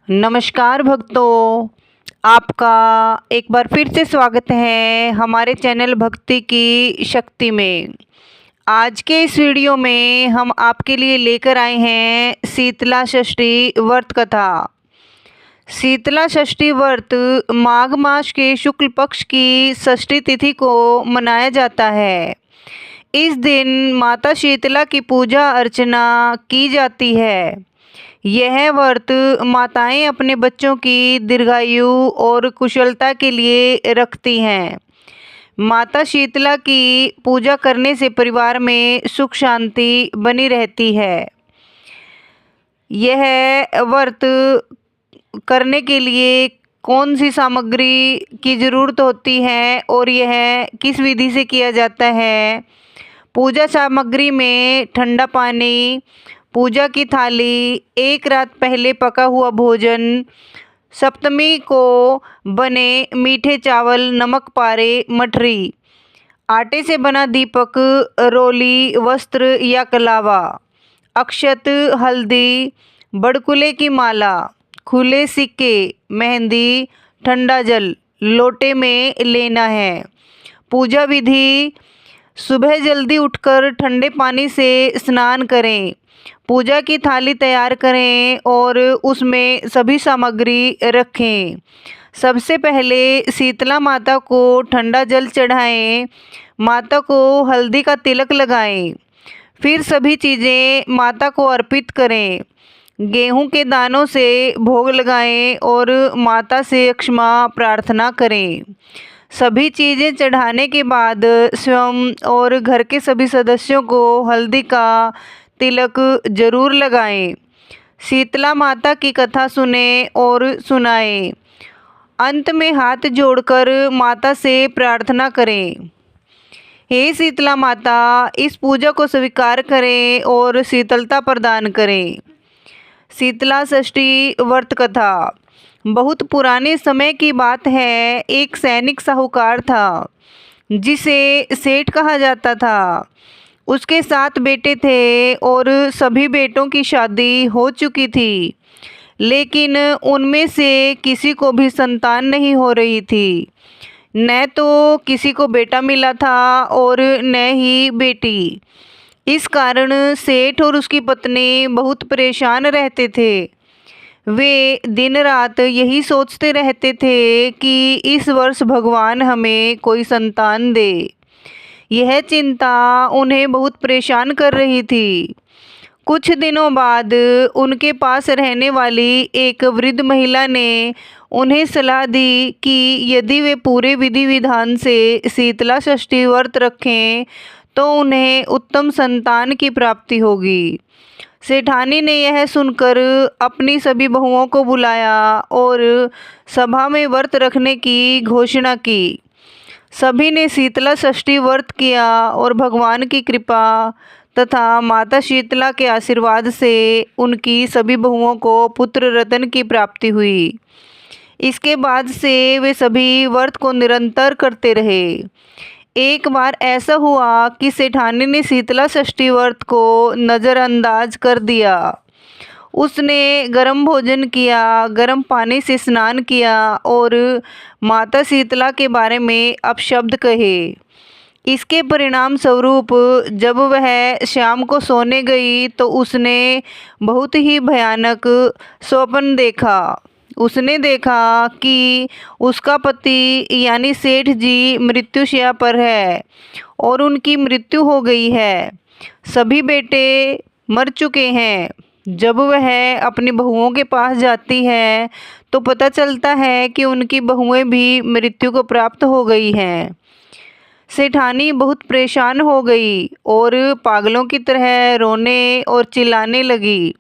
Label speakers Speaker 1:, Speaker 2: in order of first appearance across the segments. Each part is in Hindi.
Speaker 1: नमस्कार भक्तों, आपका एक बार फिर से स्वागत है हमारे चैनल भक्ति की शक्ति में। आज के इस वीडियो में हम आपके लिए लेकर आए हैं शीतला षष्ठी व्रत कथा। शीतला षष्ठी व्रत माघ मास के शुक्ल पक्ष की षष्ठी तिथि को मनाया जाता है। इस दिन माता शीतला की पूजा अर्चना की जाती है। यह व्रत माताएं अपने बच्चों की दीर्घायु और कुशलता के लिए रखती हैं। माता शीतला की पूजा करने से परिवार में सुख शांति बनी रहती है। यह व्रत करने के लिए कौन सी सामग्री की ज़रूरत होती है और यह किस विधि से किया जाता है। पूजा सामग्री में ठंडा पानी, पूजा की थाली, एक रात पहले पका हुआ भोजन, सप्तमी को बने मीठे चावल, नमक पारे, मठरी, आटे से बना दीपक, रोली, वस्त्र या कलावा, अक्षत, हल्दी, बड़कुले की माला, खुले सिक्के, मेहंदी, ठंडा जल लोटे में लेना है। पूजा विधि: सुबह जल्दी उठकर ठंडे पानी से स्नान करें, पूजा की थाली तैयार करें और उसमें सभी सामग्री रखें। सबसे पहले शीतला माता को ठंडा जल चढ़ाएं, माता को हल्दी का तिलक लगाएं। फिर सभी चीज़ें माता को अर्पित करें। गेहूं के दानों से भोग लगाएं और माता से क्षमा प्रार्थना करें। सभी चीज़ें चढ़ाने के बाद स्वयं और घर के सभी सदस्यों को हल्दी का तिलक जरूर लगाएं। शीतला माता की कथा सुने और सुनाएं। अंत में हाथ जोड़कर माता से प्रार्थना करें, हे शीतला माता, इस पूजा को स्वीकार करें और शीतलता प्रदान करें। शीतला षष्ठी व्रत कथा: बहुत पुराने समय की बात है। एक सैनिक साहूकार था जिसे सेठ कहा जाता था। उसके 7 बेटे थे और सभी बेटों की शादी हो चुकी थी, लेकिन उनमें से किसी को भी संतान नहीं हो रही थी। न तो किसी को बेटा मिला था और न ही बेटी। इस कारण सेठ और उसकी पत्नी बहुत परेशान रहते थे। वे दिन रात यही सोचते रहते थे कि इस वर्ष भगवान हमें कोई संतान दे। यह चिंता उन्हें बहुत परेशान कर रही थी। कुछ दिनों बाद उनके पास रहने वाली एक वृद्ध महिला ने उन्हें सलाह दी कि यदि वे पूरे विधि विधान से शीतला षष्ठी व्रत रखें तो उन्हें उत्तम संतान की प्राप्ति होगी। सेठानी ने यह सुनकर अपनी सभी बहुओं को बुलाया और सभा में व्रत रखने की घोषणा की। सभी ने शीतला षष्ठी व्रत किया और भगवान की कृपा तथा माता शीतला के आशीर्वाद से उनकी सभी बहुओं को पुत्र रत्न की प्राप्ति हुई। इसके बाद से वे सभी व्रत को निरंतर करते रहे। एक बार ऐसा हुआ कि सेठानी ने शीतला षष्ठी व्रत को नज़रअंदाज कर दिया। उसने गर्म भोजन किया, गर्म पानी से स्नान किया और माता शीतला के बारे में अपशब्द कहे। इसके परिणाम स्वरूप जब वह शाम को सोने गई तो उसने बहुत ही भयानक स्वप्न देखा। उसने देखा कि उसका पति यानी सेठ जी मृत्युशैया पर है और उनकी मृत्यु हो गई है। सभी बेटे मर चुके हैं। जब वह अपनी बहुओं के पास जाती है तो पता चलता है कि उनकी बहुएं भी मृत्यु को प्राप्त हो गई हैं। सेठानी बहुत परेशान हो गई और पागलों की तरह रोने और चिल्लाने लगी।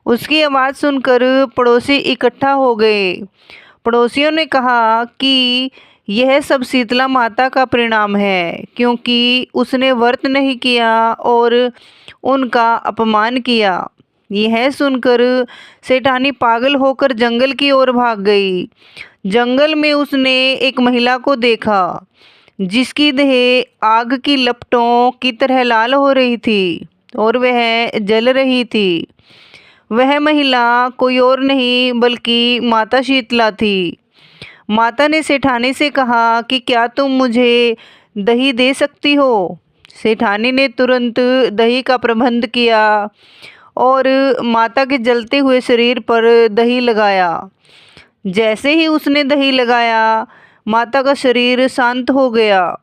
Speaker 1: उसकी आवाज़ सुनकर पड़ोसी इकट्ठा हो गए। पड़ोसियों ने कहा कि यह सब शीतला माता का परिणाम है, क्योंकि उसने व्रत नहीं किया और उनका अपमान किया। यह सुनकर सेठानी पागल होकर जंगल की ओर भाग गई। जंगल में उसने एक महिला को देखा जिसकी देह आग की लपटों की तरह लाल हो रही थी और वह जल रही थी। वह महिला कोई और नहीं बल्कि माता शीतला थी। माता ने सेठानी से कहा कि क्या तुम मुझे दही दे सकती हो। सेठानी ने तुरंत दही का प्रबंध किया और माता के जलते हुए शरीर पर दही लगाया। जैसे ही उसने दही लगाया, माता का शरीर शांत हो गया।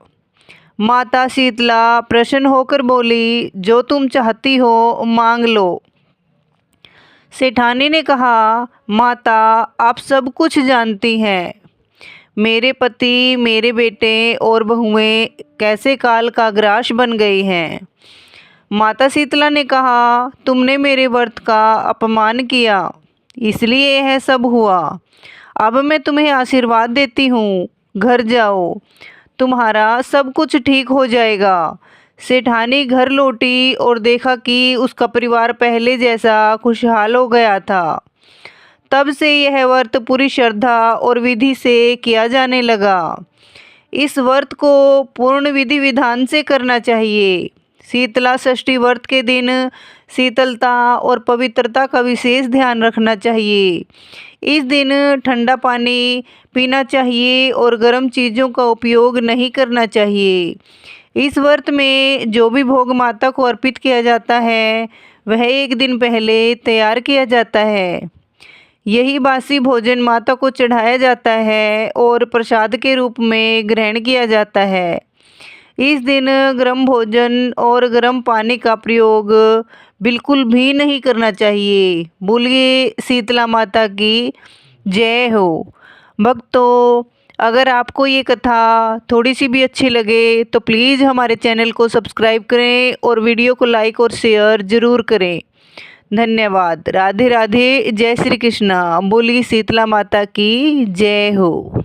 Speaker 1: माता शीतला प्रसन्न होकर बोली, जो तुम चाहती हो मांग लो। सेठानी ने कहा, माता आप सब कुछ जानती हैं। मेरे पति, मेरे बेटे और बहुएं कैसे काल का ग्रास बन गई हैं। माता शीतला ने कहा, तुमने मेरे व्रत का अपमान किया, इसलिए यह सब हुआ। अब मैं तुम्हें आशीर्वाद देती हूँ, घर जाओ, तुम्हारा सब कुछ ठीक हो जाएगा। सेठानी घर लौटी और देखा कि उसका परिवार पहले जैसा खुशहाल हो गया था। तब से यह व्रत पूरी श्रद्धा और विधि से किया जाने लगा। इस व्रत को पूर्ण विधि विधान से करना चाहिए। शीतला षष्ठी व्रत के दिन शीतलता और पवित्रता का विशेष ध्यान रखना चाहिए। इस दिन ठंडा पानी पीना चाहिए और गर्म चीज़ों का उपयोग नहीं करना चाहिए। इस व्रत में जो भी भोग माता को अर्पित किया जाता है वह एक दिन पहले तैयार किया जाता है। यही बासी भोजन माता को चढ़ाया जाता है और प्रसाद के रूप में ग्रहण किया जाता है। इस दिन गर्म भोजन और गर्म पानी का प्रयोग बिल्कुल भी नहीं करना चाहिए। बोलिए शीतला माता की जय हो। भक्तों, अगर आपको ये कथा थोड़ी सी भी अच्छी लगे तो प्लीज़ हमारे चैनल को सब्सक्राइब करें और वीडियो को लाइक और शेयर ज़रूर करें। धन्यवाद। राधे राधे। जय श्री कृष्णा। बोली शीतला माता की जय हो।